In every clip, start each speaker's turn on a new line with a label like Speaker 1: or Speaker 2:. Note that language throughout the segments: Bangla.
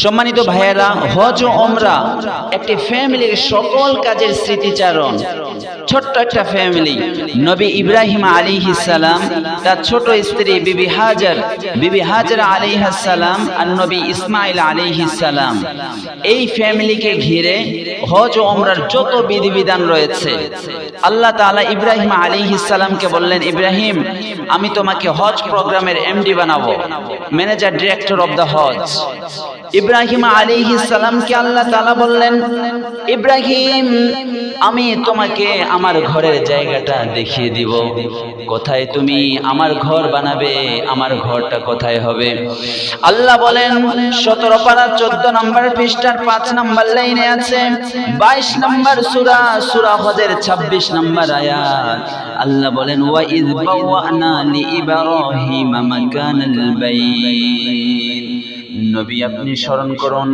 Speaker 1: সম্মানিত ভাইয়েরা, হজ ও ওমরা একটি ফ্যামিলির সকল কাজের স্মৃতিচারণ। ছোট্ট একটা ফ্যামিলি, নবী ইব্রাহিম আলাইহিস সালাম, তার ছোট স্ত্রী বিবি হাজার আলাইহিস সালাম আর নবী ইসমাইল আলাইহিস সালাম, এই ফ্যামিলিকে ঘিরে হজ ও ওমরার যত বিধিবিধান রয়েছে। আল্লাহ তাআলা ইব্রাহিম আলাইহিস সালামকে বললেন, ইব্রাহিম, আমি তোমাকে হজ প্রোগ্রামের এমডি বানাবো, ম্যানেজার ডিরেক্টর অফ দ্য হজ। ইব্রাহিম আলাইহিস সালামকে আল্লাহ তাআলা বললেন, ইব্রাহিম, আমি তোমাকে আমার ঘরের জায়গাটা দেখিয়ে দিব। কোথায় তুমি আমার ঘর বানাবে? আমার ঘরটা কোথায় হবে? আল্লাহ বলেন 17 পারা 14 নম্বর পৃষ্ঠার 5 নম্বর লাইনে আছে, 22 নম্বর সূরা হজের 26 নম্বর আয়াত। আল্লাহ বলেন, ওয়া ইয বাওয়ানা লি ইব্রাহিম মাকানাল বাইত। নবী, আপনি স্মরণ করুন,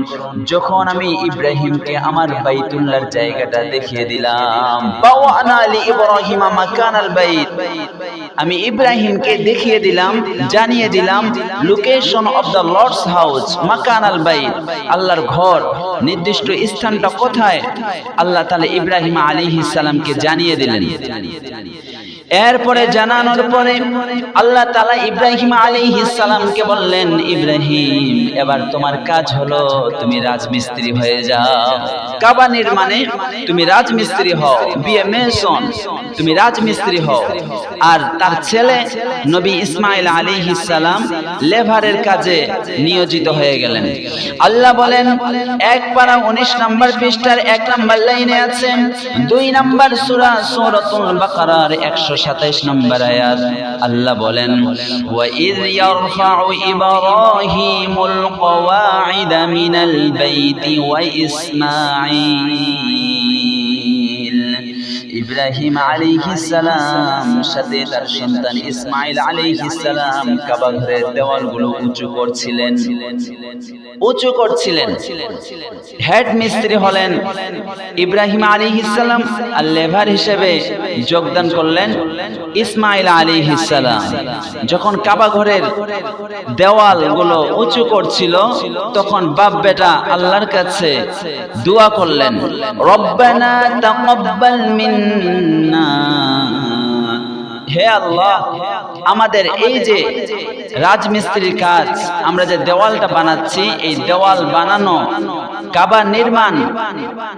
Speaker 1: যখন আমি ইব্রাহিমকে আমার বাইতুল্লাহর জায়গাটা দেখিয়ে দিলাম। বাওয়ানা লি ইব্রাহিম মাকানাল বাইত, আমি ইব্রাহিমকে দেখিয়ে দিলাম, জানিয়ে দিলাম location of the Lord's house, মাকানাল বাইত, আল্লাহর ঘর নির্দিষ্ট স্থানটা কোথায়। আল্লাহ তাআলা ইব্রাহিম আলাইহিস সালামকে জানিয়ে দিলেন। এরপরে জানানোর পরে আল্লাহ তাআলা ইব্রাহিম আলাইহিস সালামকে বললেন, ইব্রাহিম, এবার তোমার কাজ হলো তুমি রাজমিস্ত্রি হয়ে যাও। কাবা নির্মাণে তুমি রাজমিস্ত্রি হও, বি এ মেসন, তুমি রাজমিস্ত্রি হও। আর তার ছেলে নবী ইসমাইল আলাইহিস সালাম লেভারের কাজে নিয়োজিত হয়ে গেলেন। আল্লাহ বলেন 1 পারা 19 নম্বর পৃষ্ঠার 1 নম্বর লাইনে আছে, 2 নম্বর সূরাতুল বাকারার 127 নম্বর আয়াত। আল্লাহ বলেন, ওয়া ইয ইয়ারফাউ ইব্রাহিমুল কওয়াইদা মিনাল বাইতি ওয়া ইসমাঈল। ইব্রাহিম আলাইহিস সালাম সাথে তার সন্তান ইসমাইল আলাইহিস সালাম কাবা ঘরের দেওয়ালগুলো উঁচু করছিলেন। হেড মিস্ত্রি হলেন ইব্রাহিম আলাইহিস সালাম, আর লেভার হিসেবে যোগদান করলেন ইসমাইল আলাইহিস সালাম। যখন কাবা ঘরের দেওয়ালগুলো উঁচু করছিল, তখন বাপ বেটা আল্লাহর কাছে দোয়া করলেন, রব্বানা তাকাব্বাল মিন্না, হে আল্লাহ, আমাদের এই যে রাজমিস্ত্রির কাজ, আমরা যে দেওয়ালটা বানাচ্ছি, এই দেওয়াল বানানো, কাবা নির্মাণ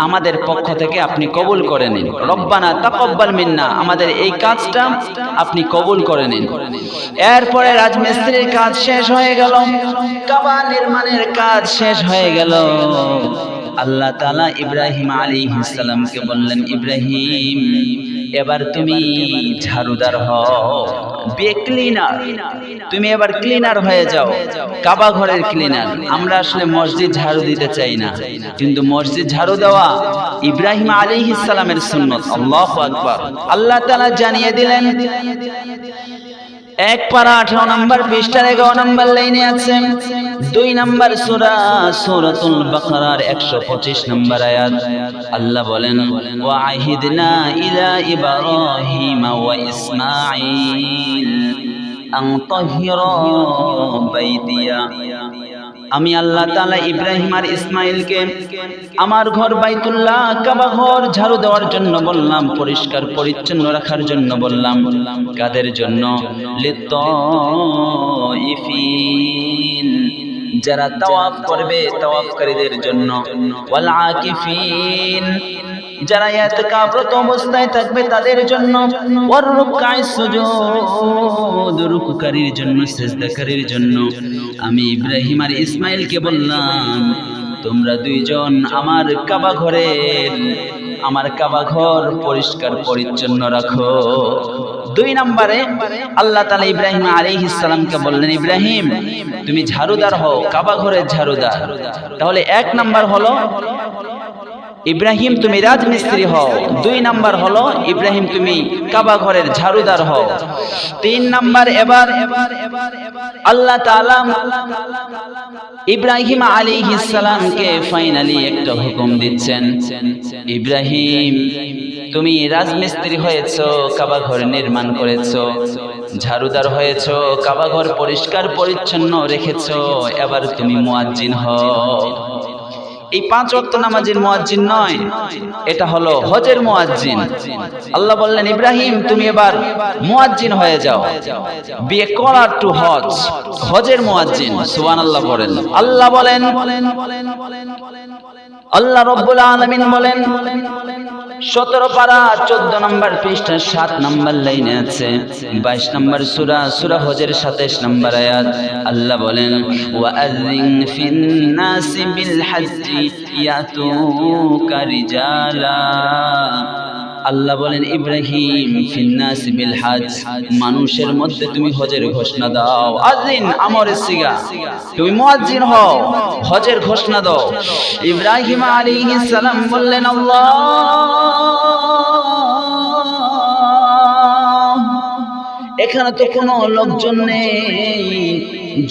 Speaker 1: আমাদের পক্ষ থেকে আপনি কবুল করে নিন। রব্বানা তাকাব্বাল মিন্না, আমাদের এই কাজটা আপনি কবুল করে নিন। এরপরে রাজমিস্ত্রির কাজ শেষ হয়ে গেল, কাবা নির্মাণের কাজ শেষ হয়ে গেল। আল্লাহ তাআলা ইব্রাহিম আলাইহিস সালামকে বললেন, ইব্রাহিম, এবার তুমি ঝাড়ুদার হও, বি ক্লিনার, তুমি এবার ক্লিনার হয়ে যাও, কাবা ঘরের ক্লিনার। আমরা আসলে মসজিদ ঝাড়ু দিতে চাই না, কিন্তু মসজিদ ঝাড়ু দেওয়া ইব্রাহিম আলাইহিস সালামের সুন্নত। আল্লাহু আকবার। আল্লাহ তাআলা জানিয়ে দিলেন 1 পারা 18 নম্বর পৃষ্ঠার 11 নম্বর লাইনে আছে, 2 নম্বর সূরাতুল বাকারার 125 নম্বর আয়াত। আল্লাহ বলেন, ওয়া আহিদনা ইলা ইব্রাহিম ওয়া ইসমাঈল আন তাহিরা বাইতিয়া। আমি আল্লাহ তাআলা ইব্রাহিম আর ইসমাইলকে আমার ঘর বাইতুল্লাহ, কাবা ঘর ঝাড়ু দেওয়ার জন্য বললাম, পরিষ্কার পরিচ্ছন্ন রাখার জন্য বললাম। কাদের জন্য? লিত্তাইফিন, যারা তাওয়াফ করবে তাওয়াফকারীদের জন্য, ওয়াল আকিফিন, যারা ইতিকাফরত অবস্থায় থাকবে তাদের জন্য, ওয়ার রুকআইস সুজুদ, রুকুকারীর জন্য, সিজদাকারীর জন্য। আমি ইব্রাহিম আর ইসমাইলকে বললাম, তোমরা দুইজন আমার কাবা ঘর পরিষ্কার পরিচ্ছন্ন রাখো। 2 নম্বরে আল্লাহ তাআলা ইব্রাহিম আলাইহিস সালামকে বললেন, ইব্রাহিম, তুমি ঝাড়ুদার হও, কাবা ঘরের ঝাড়ুদার। তাহলে 1 নাম্বার হলো ইব্রাহিম তুমি রাজমিস্ত্রি হও, 2 নাম্বার হলো ইব্রাহিম তুমি কাবা ঘরের ঝাড়ুদার হও। 3 নাম্বার, এবার আল্লাহ তাআলা ইব্রাহিম আলাইহিস সালামকে ফাইনালি একটা হুকুম দিচ্ছেন, ইব্রাহিম, তুমি রাজমিস্ত্রি হয়েছো, কাবা ঘর নির্মাণ করেছো, ঝাড়ুদার হয়েছো, কাবা ঘর পরিষ্কার পরিচ্ছন্ন রেখেছো, এবার তুমি মুয়াজ্জিন হও। এই 5 ওয়াক্ত নামাজের মুয়াজ্জিন নয়, এটা হলো হজের মুয়াজ্জিন। আল্লাহ বললেন ইব্রাহিম তুমি এবার মুয়াজ্জিন হয়ে যাও, বি এ কলার টু হজ, হজের মুয়াজ্জিন। সুবহানাল্লাহ বলেন। আল্লাহ বলেন, আল্লাহ রাব্বুল আলামিন বলেন 17 পারা 14 নম্বর পৃষ্ঠা 7 নম্বর লাইনে আছে, 22 নম্বর সূরা হজের 27 নম্বর আয়াত। আল্লাহ বলেন ওয়াআযিন ফিন নাসি বিল হাজ্জি ইয়াতুকা রিজালা। আল্লাহ বলেন ইব্রাহিম ফিন্নাস বিল হজ, মানুষের মধ্যে তুমি হজের ঘোষণা দাও। আযিন আমরের সিগা, তুমি মুয়াজ্জিন হও, হজের ঘোষণা দাও। ইব্রাহিম আলাইহিস সালাম বললেন আল্লাহ এখানে তো কোনো লোকজন নেই,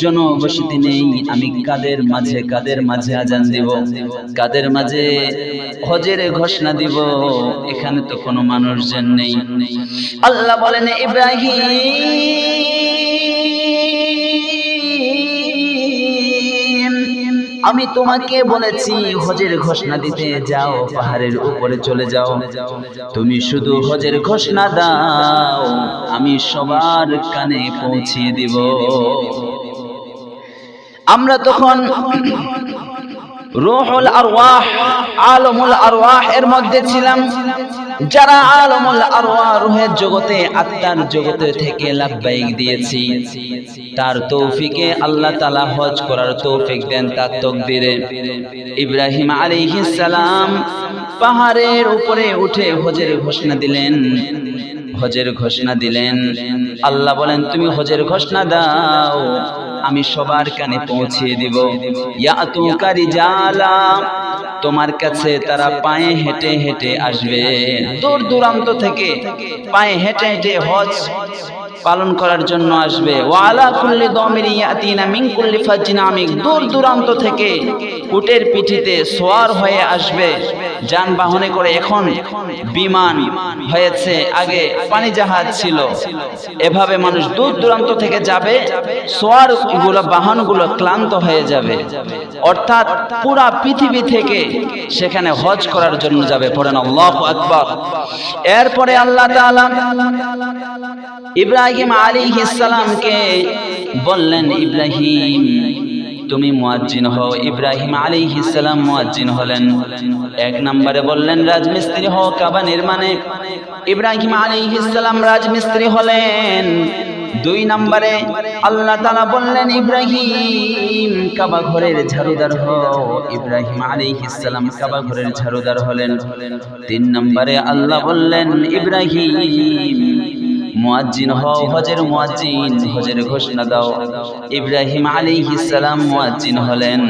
Speaker 1: জনবসতি নেই, আমি কাদের মাঝে আজান দিব, কাদের মাঝে হজের ঘোষণা দিব, এখানে তো কোনো মানুষজন নেই। আল্লাহ বলেন ইব্রাহিম আমি তোমাকে বলেছি হজের ঘোষণা দিতে, যাও পাহাড়ের উপরে চলে যাও, তুমি শুধু হজের ঘোষণা দাও, আমি সবার কানে পৌঁছিয়ে দিব। আমরা তখন রূহুল আরওয়াহ, আলমুল আরওয়াহ এর মধ্যে ছিলাম, যারা আলমুল আরওয়াহ রূহের জগতে, আত্মার জগতে থেকে লাব্বাইক দিয়েছি। তার তৌফিকে আল্লাহ তাআলা হজ করার তৌফিক দেন, তার তাকদীরে। ইব্রাহিম আলাইহিস সালাম পাহাড়ের উপরে উঠে হজের ঘোষণা দিলেন, হজের ঘোষণা দিলেন। আল্লাহ বলেন তুমি হজের ঘোষণা দাও, আমি সবার কানে পৌঁছিয়ে দিব। ইয়াতুকা রিজালা, তোমার কাছে তারা পায়ে হেঁটে হেঁটে আসবে, দূর দূরান্ত থেকে পায়ে হেঁটে হেঁটে হজ পালন করার জন্য আসবে। ওয়ালা কুল্লি দামিরি ইয়াতিনা মিন কুল্লি ফাজ্জিন আমিক, দূর দূরান্ত থেকে উটের পিঠিতে সওয়ার হয়ে আসবে, যানবাহনে করে। এখন বিমান হয়েছে, আগে পানি জাহাজ ছিল। এভাবে মানুষ দূর দূরান্ত থেকে যাবে, সওয়ার গুলো বাহনগুলো ক্লান্ত হয়ে যাবে, অর্থাৎ পুরা পৃথিবী থেকে সেখানে হজ করার জন্য যাবে। পড়েন আল্লাহু আকবার। এরপরে আল্লাহ তাআলা ইব্রাহিম আলাইহিস সালামকে বললেন ইব্রাহিম তুমি মুয়াজ্জিন হও। ইব্রাহিম আলাইহিস সালাম মুয়াজ্জিন হলেন। 1 নম্বরে বললেন রাজমিস্ত্রি হও কাবা নির্মাণে, ইব্রাহিম আলাইহিস সালাম রাজমিস্ত্রি হলেন। 2 নম্বরে আল্লাহ তাআলা বললেন ইব্রাহিম কাবা ঘরের ঝাড়ুদার হও, ইব্রাহিম আলাইহিস সালাম কাবা ঘরের ঝাড়ুদার হলেন। 3 নম্বরে আল্লাহ বললেন ইব্রাহিম মুয়াজ্জিন হও, হজের মুয়াজ্জিন, হজের ঘোষণা দাও। ইব্রাহিম আলাইহিস সালাম মুয়াজ্জিন হলেন।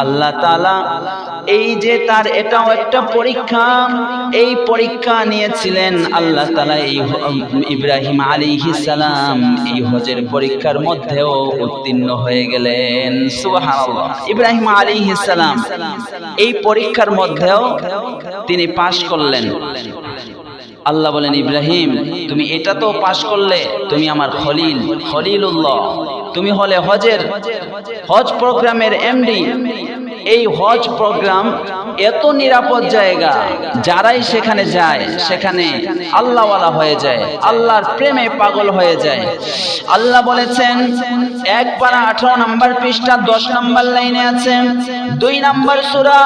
Speaker 1: আল্লাহ তাআলা এই যে তার এটাও একটা পরীক্ষা, এই পরীক্ষা নিয়েছিলেন আল্লাহ তাআলা। এই ইব্রাহিম আলাইহিস সালাম এই হজের পরীক্ষার মধ্যেও উত্তীর্ণ হয়ে গেলেন। সুবহানাল্লাহ। ইব্রাহিম আলাইহিস সালাম এই পরীক্ষার মধ্যেও তিনি পাশ করলেন। আল্লাহ বলেন ইব্রাহিম তুমি এটা তো পাশ করলে, তুমি আমার খলিল, খলিলুল্লাহ, তুমি হলে হজ প্রোগ্রামের এমডি। এই হজ প্রোগ্রাম এত নিরাপদ জায়গা, যারাই সেখানে যায় সেখানে আল্লাহওয়ালা হয়ে যায়, আল্লাহর প্রেমে পাগল হয়ে যায়। আল্লাহ বলেছেন 1 পারা 18 নম্বর পৃষ্ঠা 10 নম্বর লাইনে আছে, 2 নম্বর সূরা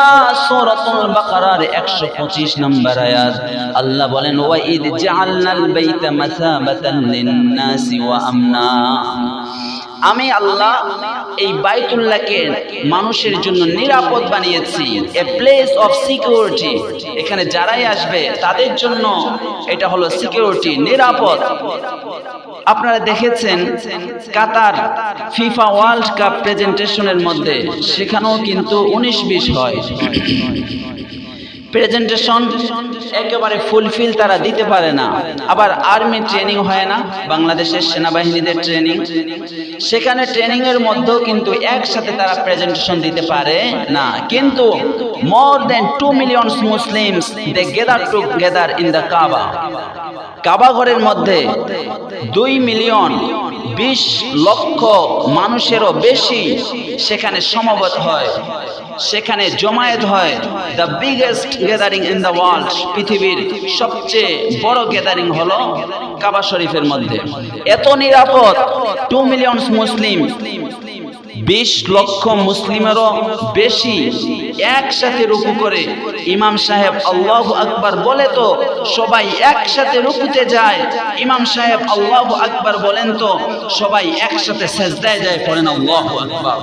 Speaker 1: সূরাতুল বাকারার 125 নম্বর আয়াত। আল্লাহ বলেন ওয়া ইদ জাআলনাল বাইতা মাসাবাতান লিন-নাসি ওয়া আমনা, আমি আল্লাহ এই বাইতুল্লাহকে মানুষের জন্য নিরাপদ বানিয়েছি, এ প্লেস অফ সিকিউরিটি। এখানে যারাই আসবে তাদের জন্য এটা হলো সিকিউরিটি, নিরাপদ। আপনারা দেখেছেন কাতার ফিফা ওয়ার্ল্ড কাপ প্রেজেন্টেশনের মধ্যে সেখানেও কিন্তু 19-20 হয়। প্রেজেন্টেশন একেবারে ফুলফিল তারা দিতে পারে না। আবার আর্মি ট্রেনিং হয় না, বাংলাদেশের সেনাবাহিনীদের ট্রেনিং, সেখানে ট্রেনিং এর মধ্যেও কিন্তু একসাথে তারা প্রেজেন্টেশন দিতে পারে না। কিন্তু more than 2 million Muslims they gather in the Kaaba ঘরের মধ্যে 2 মিলিয়ন 20 লক্ষ মানুষেরও বেশি সেখানে সমবেত হয়, সেখানে জমায়েত হয়। The biggest gathering in the world, পৃথিবীর সবচেয়ে বড় গ্যাদারিং হলো কাবা শরীফের মধ্যে। এত নিরাপদ, 2 মিলিয়ন মুসলিম, 20 লক্ষ মুসলিমেরও বেশি একসাথে রুকু করে ইমাম সাহেব আল্লাহু আকবার বলে তো সবাই একসাথে রুকুতে যায়, ইমাম সাহেব আল্লাহু আকবার বলেন তো সবাই একসাথে সেজদায় যায়, পড়েন আল্লাহু আকবার।